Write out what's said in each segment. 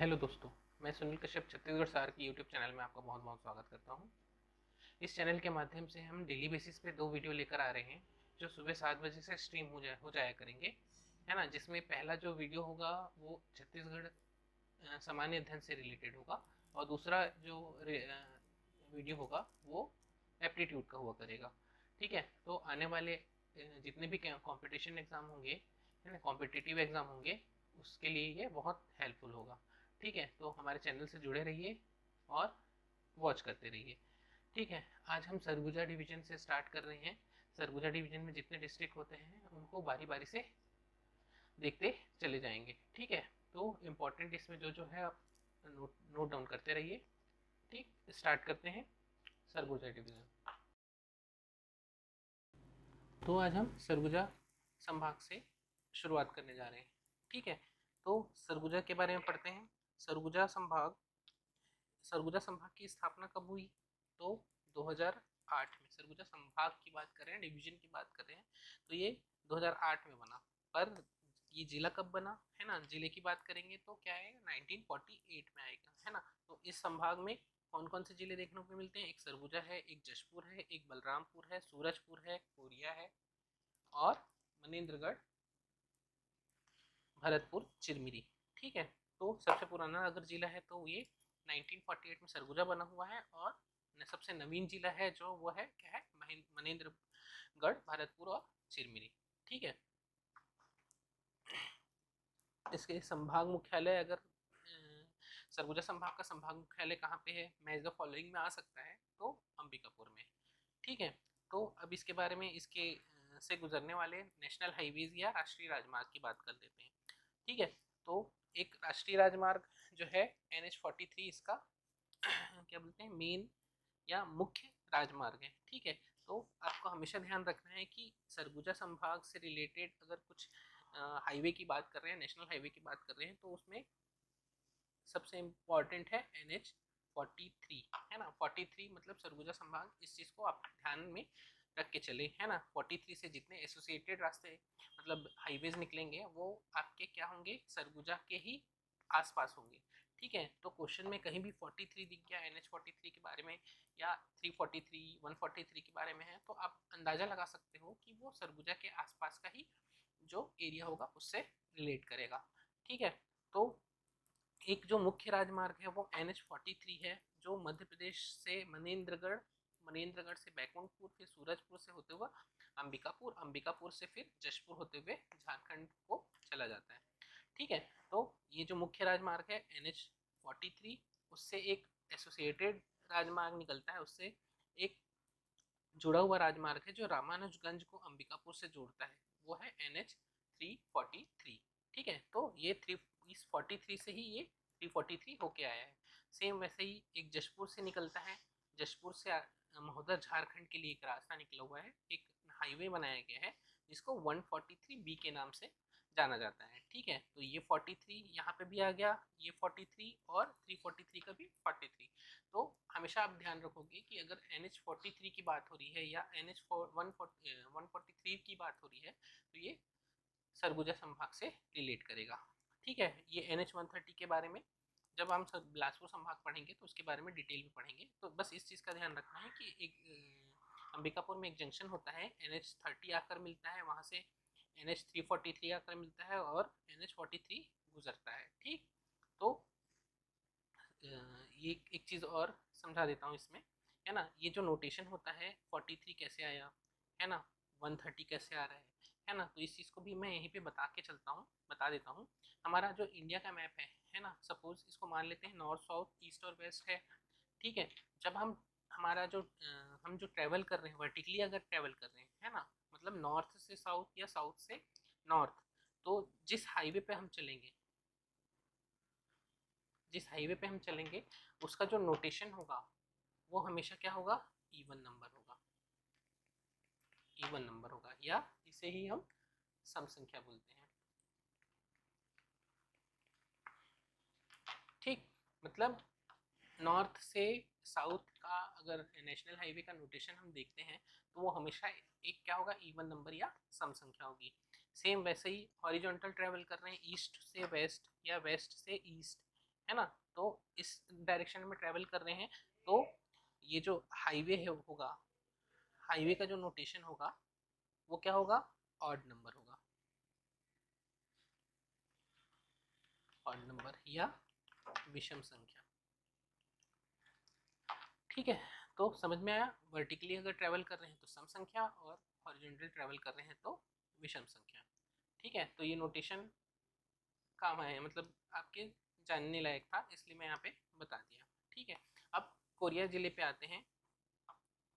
Hello दोस्तों, मैं सुनील कश्यप छत्तीसगढ़ सार की यूट्यूब चैनल में आपका बहुत बहुत स्वागत करता हूं। इस चैनल के माध्यम से हम डेली बेसिस पे 2 वीडियो लेकर आ रहे हैं जो सुबह 7 बजे से स्ट्रीम हो जाया करेंगे, है ना। जिसमें पहला जो वीडियो होगा वो छत्तीसगढ़ सामान्य अध्ययन से रिलेटेड होगा और दूसरा जो वीडियो होगा वो एप्टीट्यूड का हुआ करेगा। ठीक है, तो आने वाले जितने भी कॉम्पिटिशन एग्ज़ाम होंगे, है ना, कॉम्पिटिटिव एग्ज़ाम होंगे, उसके लिए ये बहुत हेल्पफुल होगा। ठीक है, तो हमारे चैनल से जुड़े रहिए और वॉच करते रहिए। ठीक है, आज हम सरगुजा डिवीजन से स्टार्ट कर रहे हैं। सरगुजा डिवीजन में जितने डिस्ट्रिक्ट होते हैं उनको बारी बारी से देखते चले जाएंगे। ठीक है, तो इम्पोर्टेंट इसमें जो जो है आप नोट डाउन करते रहिए। ठीक, स्टार्ट करते हैं सरगुजा डिवीजन। तो आज हम सरगुजा संभाग से शुरुआत करने जा रहे हैं। ठीक है, तो सरगुजा के बारे में पढ़ते हैं। सरगुजा संभाग की स्थापना कब हुई? तो 2008 में। सरगुजा संभाग की बात कर रहे हैं, डिवीजन की बात कर रहे हैं, तो ये 2008 में बना। पर ये जिला कब बना, है ना, जिले की बात करेंगे तो क्या है, 1948 में आएगा, है ना। तो इस संभाग में कौन कौन से जिले देखने को मिलते हैं? एक सरगुजा है, एक जशपुर है, एक बलरामपुर है, सूरजपुर है, कोरिया है और मनेन्द्रगढ़, भरतपुर, चिरमिरी। ठीक है, तो सबसे पुराना अगर जिला है तो ये 1948 में सरगुजा बना हुआ है और सबसे नवीन जिला है जो वो है क्या है, मनेन्द्रगढ़, भरतपुर और चिरमिरी। ठीक है, इसके संभाग मुख्यालय अगर सरगुजा संभाग का संभाग मुख्यालय कहाँ पे है, मैच द फॉलोइंग में आ सकता है, तो अंबिकापुर में। ठीक है, तो अब इसके बारे में इसके से गुजरने वाले नेशनल हाईवेज या राष्ट्रीय राजमार्ग की बात कर लेते हैं। ठीक है, तो एक राष्ट्रीय राजमार्ग जो है NH43, इसका क्या बोलते हैं, मेन या मुख्य राजमार्ग है। ठीक है, तो आपको हमेशा ध्यान रखना है कि सरगुजा संभाग से रिलेटेड अगर कुछ हाईवे की बात कर रहे हैं, नेशनल हाईवे की बात कर रहे हैं, तो उसमें सबसे इम्पॉर्टेंट है NH43, है ना। 43 मतलब सरगुजा संभाग, इस चीज़ को आप ध्यान में रख के चले, है ना। 43 से जितने एसोसिएटेड रास्ते मतलब हाईवेज निकलेंगे वो आपके क्या होंगे, सरगुजा के ही आसपास होंगे। ठीक है, तो क्वेश्चन में कहीं भी 43 दिख गया NH43 के बारे में या 343, 143 के बारे में है, तो आप अंदाज़ा लगा सकते हो कि वो सरगुजा के आसपास का ही जो एरिया होगा उससे रिलेट करेगा। ठीक है, तो एक जो मुख्य राजमार्ग है वो NH43 है, जो मध्य प्रदेश से मनेन्द्रगढ़ से बैकुंठपुर, फिर सूरजपुर से होते हुए अंबिकापुर, अंबिकापुर से फिर जशपुर होते हुए झारखंड को चला जाता है। ठीक है, तो ये जो मुख्य राजमार्ग है NH43, उससे एक एसोसिएटेड राजमार्ग निकलता है, उससे एक जुड़ा हुआ राजमार्ग है जो रामानुजगंज को अंबिकापुर से जोड़ता है, वो है NH343। ठीक है, तो ये इस 43 से ही ये 343 होके आया है। सेम वैसे ही एक जशपुर से निकलता है, जशपुर से महोदय झारखंड के लिए एक रास्ता निकला हुआ है, एक हाईवे बनाया गया है जिसको 143B के नाम से जाना जाता है। ठीक है, तो ये 43 यहाँ पे भी आ गया, ये 43 और 343 का भी 43। तो हमेशा आप ध्यान रखोगे कि अगर NH43 की बात हो रही है या NH143 की बात हो रही है तो ये सरगुजा संभाग से रिलेट करेगा। ठीक है, ये NH130 के बारे में जब हम बिलासपुर संभाग पढ़ेंगे तो उसके बारे में डिटेल में पढ़ेंगे। तो बस इस चीज़ का ध्यान रखना है कि एक अंबिकापुर में एक जंक्शन होता है, NH30 आकर मिलता है, वहाँ से NH343 आकर मिलता है और NH43 गुजरता है। ठीक, तो ये एक चीज़ और समझा देता हूँ इसमें, है ना। ये जो नोटेशन होता है 43 कैसे आया, है ना, 130 कैसे आ रहा है ना, तो इस चीज़ को भी मैं यहीं पे बता देता हूँ। हमारा जो इंडिया का मैप है ना, सपोज इसको मान लेते हैं नॉर्थ साउथ ईस्ट और वेस्ट है। ठीक है, जब हम जो ट्रैवल कर रहे हैं वर्टिकली, अगर ट्रैवल कर रहे हैं, है ना, मतलब नॉर्थ से साउथ या साउथ से नॉर्थ, तो जिस हाईवे पे हम चलेंगे उसका जो नोटेशन होगा वो हमेशा क्या होगा, इवन नंबर होगा या इसे ही हम सम संख्या बोलते हैं। ठीक, मतलब नॉर्थ से साउथ का अगर नेशनल हाईवे का नोटेशन हम देखते हैं तो वो हमेशा एक क्या होगा, इवन नंबर या सम संख्या होगी। सेम वैसे ही हॉरिजॉन्टल ट्रैवल कर रहे हैं ईस्ट से वेस्ट या वेस्ट से ईस्ट, है ना। तो इस डायरेक्शन में ट्रेवल कर रहे हैं तो ये जो हाईवे है होगा, हाईवे का जो नोटेशन होगा वो क्या होगा, ऑड नंबर होगा, ऑड नंबर या विषम संख्या। ठीक है, तो समझ में आया। वर्टिकली अगर ट्रेवल कर रहे हैं तो सम संख्या और हॉरिजॉन्टल ट्रेवल कर रहे हैं तो विषम संख्या। ठीक है, तो ये नोटेशन काम आया, मतलब आपके जानने लायक था इसलिए मैं यहाँ पे बता दिया। ठीक है, अब कोरिया जिले पे आते हैं।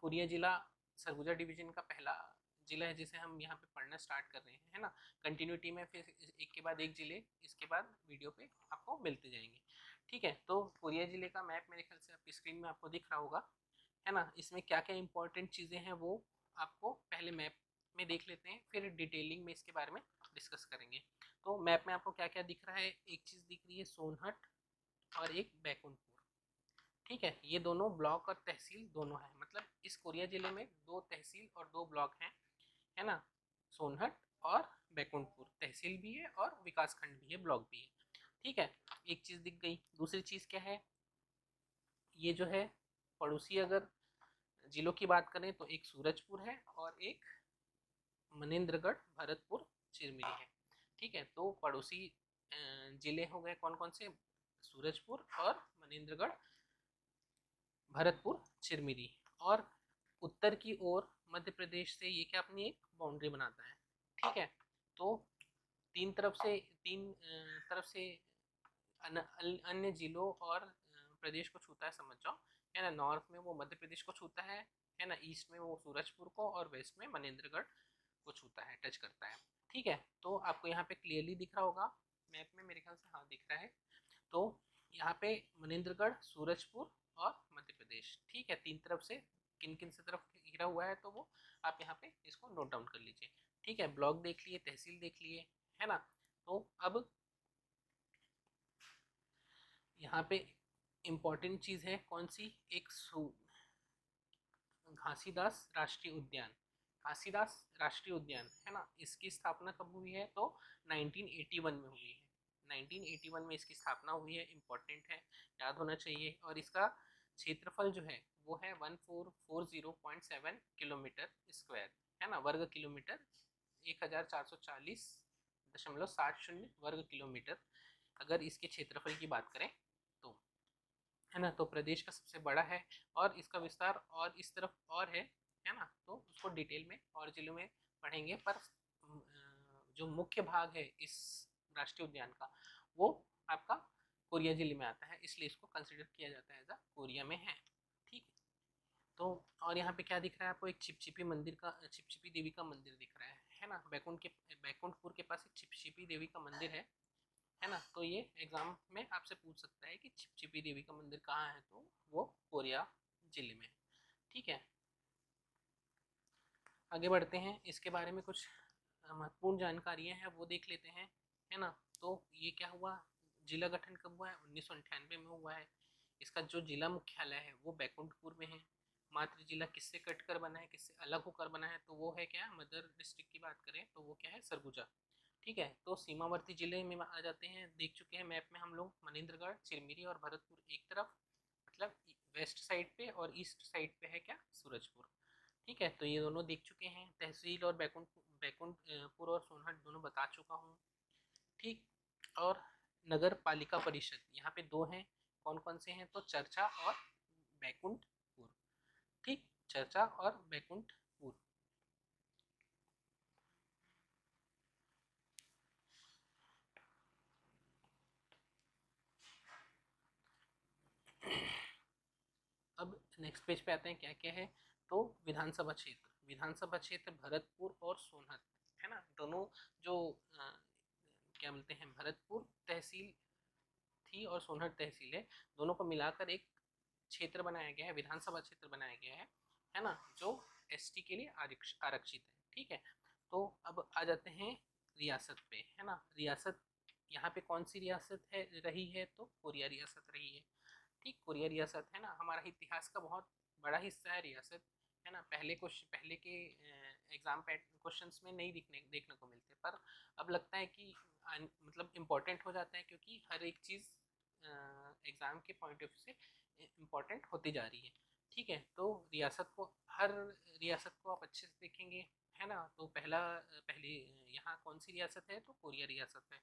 कोरिया जिला सरगुजा डिवीजन का पहला जिला है जिसे हम यहाँ पे पढ़ना स्टार्ट कर रहे हैं, है ना। कंटिन्यूटी में फिर एक के बाद एक जिले इसके बाद वीडियो पे आपको मिलते जाएंगे। ठीक है, तो कोरिया जिले का मैप मेरे ख्याल से आपकी स्क्रीन में आपको दिख रहा होगा, है ना। इसमें क्या क्या इंपॉर्टेंट चीज़ें हैं वो आपको पहले मैप में देख लेते हैं, फिर डिटेलिंग में इसके बारे में डिस्कस करेंगे। तो मैप में आपको क्या क्या दिख रहा है, एक चीज़ दिख रही है सोनहट और एक बैकुंठपुर। ठीक है, ये दोनों ब्लॉक और तहसील दोनों हैं, मतलब इस कोरिया जिले में 2 तहसील और 2 ब्लॉक हैं, है ना। सोनहट और बैकुंठपुर तहसील भी है और विकास खंड भी है, ब्लॉक भी है। ठीक है, एक चीज़ दिख गई। दूसरी चीज़ क्या है, ये जो है पड़ोसी अगर जिलों की बात करें तो एक सूरजपुर है और एक मनेंद्रगढ़, भरतपुर, चिरमिरी है। ठीक है, तो पड़ोसी जिले हो गए कौन कौन से, सूरजपुर और मनेंद्रगढ़, भरतपुर, चिरमिरी। और उत्तर की ओर मध्य प्रदेश से ये क्या अपनी एक बाउंड्री बनाता है। ठीक है, तो तीन तरफ से अन्य जिलों और प्रदेश को छूता है, समझ जाओ, है ना। नॉर्थ में वो मध्य प्रदेश को छूता है ना। ईस्ट में वो सूरजपुर को और वेस्ट में मनेंद्रगढ़ को छूता है, टच करता है। ठीक है, तो आपको यहाँ पे क्लियरली दिख रहा होगा मैप में, मेरे ख्याल से हाँ दिख रहा है। तो यहाँ पे मनेंद्रगढ़, सूरजपुर और मध्य प्रदेश। ठीक है, तीन तरफ से किन किन से तरफ घिरा हुआ है तो वो आप यहाँ पे इसको नोट डाउन कर लीजिए। ठीक है, ब्लॉक देख लिए, तहसील देख लिए, है ना। तो अब यहाँ पे इम्पॉर्टेंट चीज़ है कौन सी, एक घासीदास राष्ट्रीय उद्यान। घासीदास राष्ट्रीय उद्यान, है ना, इसकी स्थापना कब हुई है तो 1981 में हुई है। 1981 में इसकी स्थापना हुई है, इम्पोर्टेंट है, याद होना चाहिए। और इसका क्षेत्रफल जो है वो है 1440.7 किलोमीटर स्क्वायर, है ना, वर्ग किलोमीटर, 1440.70 वर्ग किलोमीटर अगर इसके क्षेत्रफल की बात करें तो, है ना। तो प्रदेश का सबसे बड़ा है और इसका विस्तार और इस तरफ और है ना। तो उसको डिटेल में और जिलों में पढ़ेंगे, पर जो मुख्य भाग है इस राष्ट्रीय उद्यान का वो आपका कोरिया जिले में आता है, इसलिए इसको कंसिडर किया जाता है एज कोरिया में है। ठीक है, तो और यहाँ पे क्या दिख रहा है आपको, एक चिपचिपी मंदिर का, चिपचिपी देवी का मंदिर दिख रहा है ना। बैकुंठपुर के पास एक चिपचिपी देवी का मंदिर है ना। तो ये एग्जाम में आपसे पूछ सकता है कि चिपचिपी देवी का मंदिर कहाँ है, तो वो कोरिया जिले में है। ठीक है, आगे बढ़ते हैं, इसके बारे में कुछ महत्वपूर्ण जानकारियां हैं वो देख लेते हैं, है ना। तो ये क्या हुआ, जिला गठन कब हुआ है, 1998 में हुआ है। इसका जो जिला मुख्यालय है वो बैकुंठपुर में है। मातृ जिला किससे कटकर बना है, किससे अलग होकर बना है, तो वो है क्या, मदर डिस्ट्रिक्ट की बात करें तो वो क्या है, सरगुजा। ठीक है, तो सीमावर्ती जिले में आ जाते हैं, देख चुके हैं मैप में हम लोग, मनेंद्रगढ़, चिरमिरी और भरतपुर एक तरफ, मतलब वेस्ट साइड पे, और ईस्ट साइड पे है क्या, सूरजपुर। ठीक है, तो ये दोनों देख चुके हैं। तहसील और बैकुंठपुर और सोनहट दोनों बता चुका हूँ। ठीक, और नगर पालिका परिषद यहाँ पे 2 हैं, कौन कौन से हैं तो चर्चा और बैकुंठपुर। ठीक, चर्चा और बैकुंठपुर। अब नेक्स्ट पेज पे आते हैं, क्या क्या है तो विधानसभा क्षेत्र, विधानसभा क्षेत्र भरतपुर और सोनहत, है ना। दोनों जो क्या बोलते हैं, भरतपुर तहसील थी और सोनहत तहसील है, दोनों को मिलाकर एक क्षेत्र बनाया गया है, विधानसभा क्षेत्र बनाया गया है ना, जो एसटी के लिए आरक्षित है। ठीक है, तो अब आ जाते हैं रियासत पे, है ना। रियासत यहाँ पे कौन सी रियासत है रही है तो कोरिया रियासत रही है। ठीक, कोरिया रियासत, है ना, हमारा इतिहास का बहुत बड़ा हिस्सा है रियासत, है ना। पहले के एग्जाम क्वेश्चंस में नहीं देखने को मिलते, पर अब लगता है कि मतलब इम्पोर्टेंट हो जाता है, क्योंकि हर एक चीज़ एग्ज़ाम के पॉइंट ऑफ व्यू से इम्पोर्टेंट होती जा रही है। ठीक है, तो रियासत को, हर रियासत को आप अच्छे से देखेंगे, है ना। तो पहली यहाँ कौन सी रियासत है, तो कोरिया रियासत है।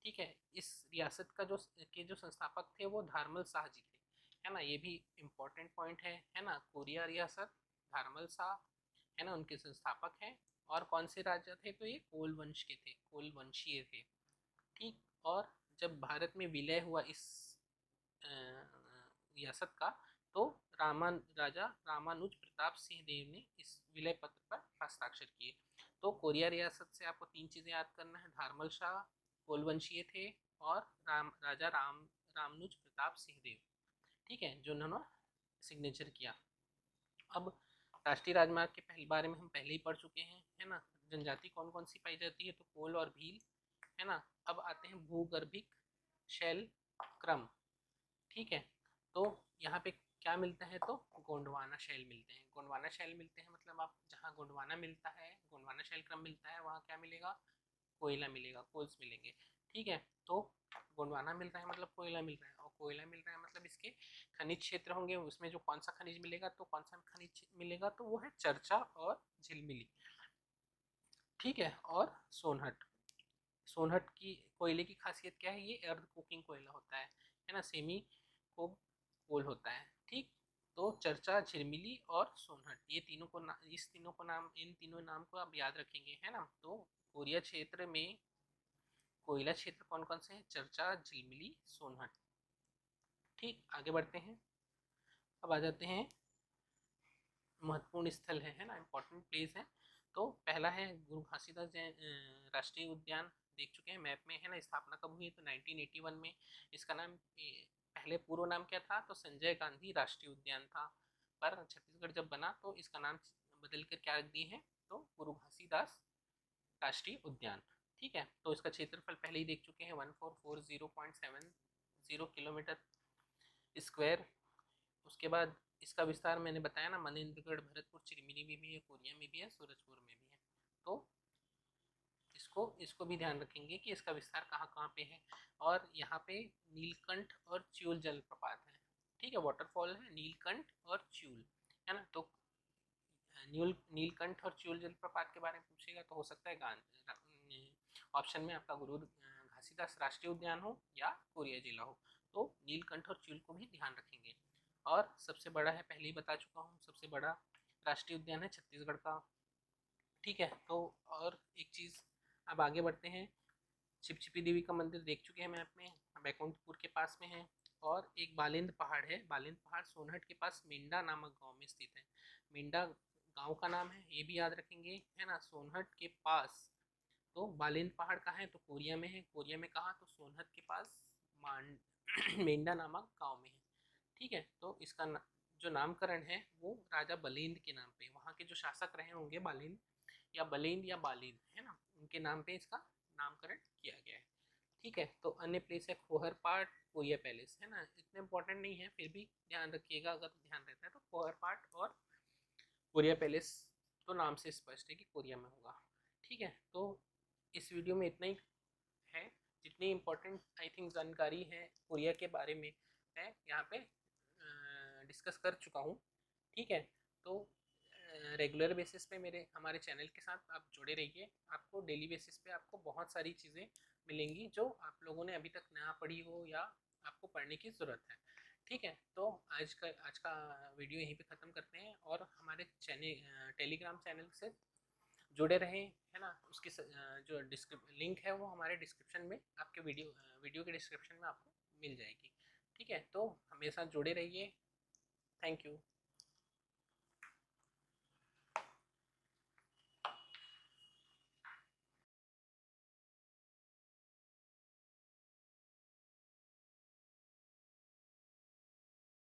ठीक है, इस रियासत का जो संस्थापक थे वो धारमल शाह जी थे, है ना। ये भी इम्पोर्टेंट पॉइंट है ना। कोरिया रियासत, धारमल शाह, है ना, उनके संस्थापक हैं। और कौन से राजा थे, तो ये कोल वंश के थे, कोल वंशीय थे। ठीक। और जब भारत में विलय हुआ इस रियासत का, तो राजा रामानुज प्रताप सिंह देव ने इस विलय पत्र पर हस्ताक्षर किए। तो कोरिया रियासत से आपको तीन चीज़ें याद करना है, धारमल शाह, कोलवंशीय थे, और राजा रामानुज प्रताप सिंह देव। ठीक है, जो उन्होंने सिग्नेचर किया। अब राष्ट्रीय राजमार्ग के बारे में हम पहले ही पढ़ चुके हैं, है ना। जनजाति कौन कौन सी पाई जाती है, तो कोल और भील, है ना। अब आते हैं भूगर्भिक शैल क्रम। ठीक है, तो यहाँ पे क्या मिलता है, तो गोंडवाना शैल मिलते हैं। गोंडवाना शैल मिलते हैं मतलब आप जहाँ गोंडवाना मिलता है, गोंडवाना शैल क्रम मिलता है, वहाँ क्या मिलेगा, कोयला मिलेगा, कोल्स मिलेंगे। ठीक है, तो गोंडवाना मिल रहा है मतलब कोयला मिल रहा है, और कोयला मिल रहा है मतलब इसके खनिज क्षेत्र होंगे। उसमें जो कौन सा खनिज मिलेगा, तो कौन सा खनिज मिलेगा, तो वो है चर्चा और झिलमिली। ठीक है, और सोनहट। सोनहट की कोयले की खासियत क्या है, ये अर्ध कुकिंग कोयला होता है ना, सेमी को कोल होता है। ठीक। तो चर्चा, झिलमिली और सोनहट, ये तीनों को इन तीनों नाम को आप याद रखेंगे, है ना। तो कोरिया क्षेत्र में कोयला क्षेत्र कौन कौन से हैं, चर्चा, झिलमिली, सोनहट। ठीक, आगे बढ़ते हैं। अब आ जाते हैं महत्वपूर्ण स्थल है ना, इम्पोर्टेंट प्लेस है। तो पहला है गुरु घासीदास राष्ट्रीय उद्यान, देख चुके हैं मैप में, है ना। स्थापना कब हुई, तो 1981 में। इसका नाम पहले पूर्व नाम क्या था, तो संजय गांधी राष्ट्रीय उद्यान था। पर छत्तीसगढ़ जब बना तो इसका नाम बदल कर क्या रख दिए हैं, तो गुरु घासीदास राष्ट्रीय उद्यान। ठीक है, तो इसका क्षेत्रफल पहले ही देख चुके हैं, 1440.70 किलोमीटर स्क्वायर। उसके बाद इसका विस्तार मैंने बताया ना, मनेन्द्रगढ़, भरतपुर, चिरमिरी में भी है, कोरिया में भी है, सूरजपुर में भी है। तो इसको भी ध्यान रखेंगे कि इसका विस्तार कहाँ कहाँ पे है। और यहाँ पे नीलकंठ और च्यूल जलप्रपात है। ठीक है, वाटरफॉल है नीलकंठ और च्यूल, है ना। तो नीलकंठ और च्यूल जलप्रपात के बारे में पूछेगा तो हो सकता है ऑप्शन में आपका गुरु घासीदास राष्ट्रीय उद्यान हो या कोरिया जिला हो। तो नीलकंठ और च्यूल को भी ध्यान रखेंगे। और सबसे बड़ा है, पहले ही बता चुका हूँ, सबसे बड़ा राष्ट्रीय उद्यान है छत्तीसगढ़ का। ठीक है, तो और एक चीज़, अब आगे बढ़ते हैं। छिपछिपी देवी का मंदिर देख चुके हैं मैप में, बैकुंठपुर के पास में है। और एक बालिंद पहाड़ है, बालिंद पहाड़ सोनहट के पास मेंढा नामक गांव में स्थित है। मेंढा गांव का नाम है, ये भी याद रखेंगे, है ना। सोनहट के पास, तो बालिंद पहाड़ कहाँ है, तो कोरिया में है। कोरिया में कहाँ, तो सोनहट के पास मेंढा नामक गांव में है। ठीक है, तो इसका जो नामकरण है वो राजा बलिंद के नाम पे, वहाँ के जो शासक रहे होंगे बालिंद या बलिंद या बालिंद, है ना, उनके नाम पे इसका नामकरण किया गया है। ठीक है, तो अन्य प्लेस है खोहर पाट, कोरिया पैलेस, है ना। इतने इंपॉर्टेंट नहीं है, फिर भी ध्यान रखिएगा, अगर ध्यान रहता है तो। खोहर पाट और कोरिया पैलेस तो नाम से स्पष्ट है कि कोरिया में होगा। ठीक है, तो इस वीडियो में इतना ही है। जितनी इम्पोर्टेंट आई थिंक जानकारी है कोरिया के बारे में मैं यहाँ पे डिस्कस कर चुका हूँ। ठीक है, तो रेगुलर बेसिस पे हमारे चैनल के साथ आप जुड़े रहिए। आपको डेली बेसिस पे आपको बहुत सारी चीज़ें मिलेंगी जो आप लोगों ने अभी तक ना पढ़ी हो या आपको पढ़ने की ज़रूरत है। ठीक है, तो आज का वीडियो यहीं पे ख़त्म करते हैं। और हमारे टेलीग्राम चैनल से जुड़े रहें, है ना। उसकी जो लिंक है वो हमारे डिस्क्रिप्शन में, आपके वीडियो के डिस्क्रिप्शन में आपको मिल जाएगी। ठीक है, तो हमेशा जुड़े रहिए। Thank you.